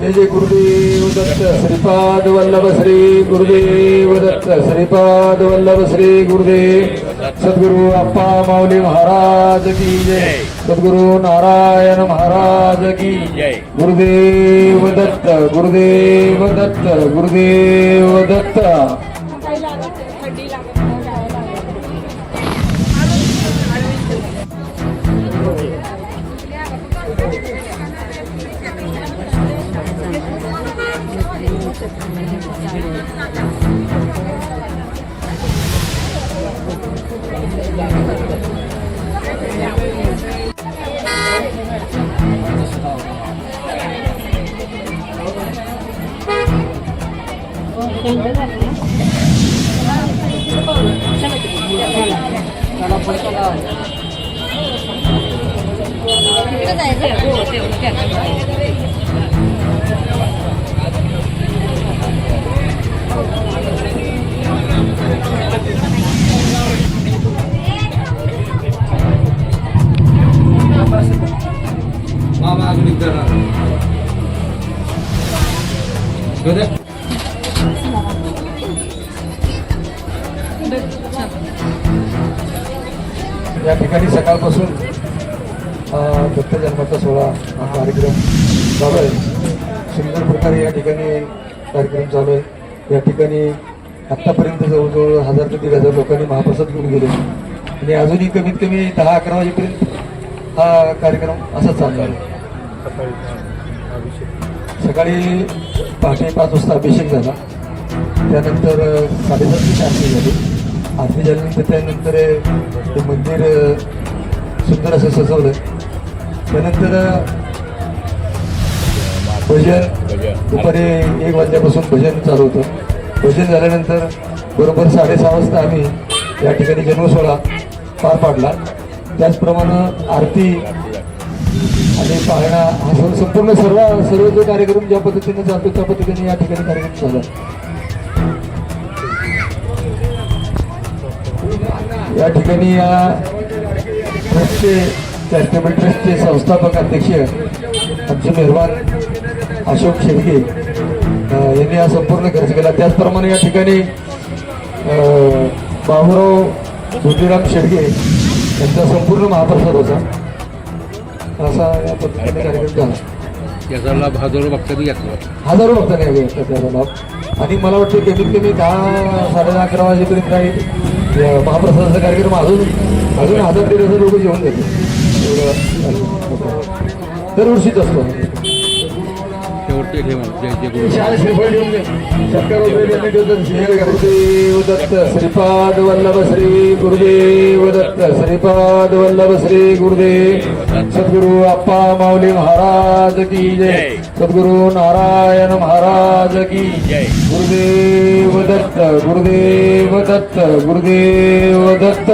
जय जय गुरुदेव दत्त श्रीपाद वल्लभ श्री गुरुदेव दत्त श्रीपाद वल्लभ श्री गुरुदेव सद्गुरु अप्पा माऊली महाराज की जय सद्गुरु नारायण महाराज की जय गुरुदेव दत्त गुरुदेव दत्त गुरुदेव दत्त मामा अगदी करा या ठिकाणी सकाळपासून दत्त जन्माचा सोहळा हा कार्यक्रम चालू आहे. सुंदर प्रकारे या ठिकाणी कार्यक्रम चालू आहे. या ठिकाणी आत्तापर्यंत जवळजवळ 1000 ते 1500 लोकांनी महाप्रसाद घेऊन गेले आणि अजूनही कमीत कमी 10-11 वाजेपर्यंत हा कार्यक्रम असाच चालणार आहे. सकाळी पहाटे 5 वाजता अभिषेक झाला. त्यानंतर 7:30ची आरती झाली. आरती झाल्यानंतर त्यानंतर ते मंदिर सुंदर असं सजवलं. त्यानंतर भजन दुपारी 1 वाजल्यापासून भजन चालू होतं. भजन झाल्यानंतर बरोबर 6:30 वाजता आम्ही या ठिकाणी जन्मसोहळा पार पाडला. त्याचप्रमाणे आरती आणि पाळणा हा संपूर्ण सर्व जो कार्यक्रम ज्या पद्धतीने चालतो त्या पद्धतीने या ठिकाणी कार्यक्रम झाला. या ठिकाणी या ट्रस्टचे चॅरिटेबल ट्रस्टचे संस्थापक अध्यक्ष आमचे मेहरबान अशोक शेडगे यांनी हा संपूर्ण खर्च केला. त्याचप्रमाणे या ठिकाणी बाबूराव ज्योतिराम शेडगे यांचा संपूर्ण महाप्रसाद होता. असा या पद्धतीने कार्यक्रम झाला. याचा लाभ हजारो भक्तांनी घेतला. हजारो भक्तांनी घेतला त्याचा लाभ. आणि मला वाटतं कमीत कमी 10-11 वाजेपर्यंत काही महाप्रसादाचा कार्यक्रम अजून 1000 ते 1500 लोक जेवण देते. दरवर्षीच असतो. शेवटचे ठेवा जय जय गुरुदेव दत्त श्रीपाद वल्लभ श्री गुरुदेव दत्त श्रीपाद वल्लभ श्री गुरुदेव सद्गुरु अप्पा माऊली महाराज की जय सद्गुरु नारायण महाराज की जय गुरुदेव दत्त गुरुदेव दत्त गुरुदेव दत्त.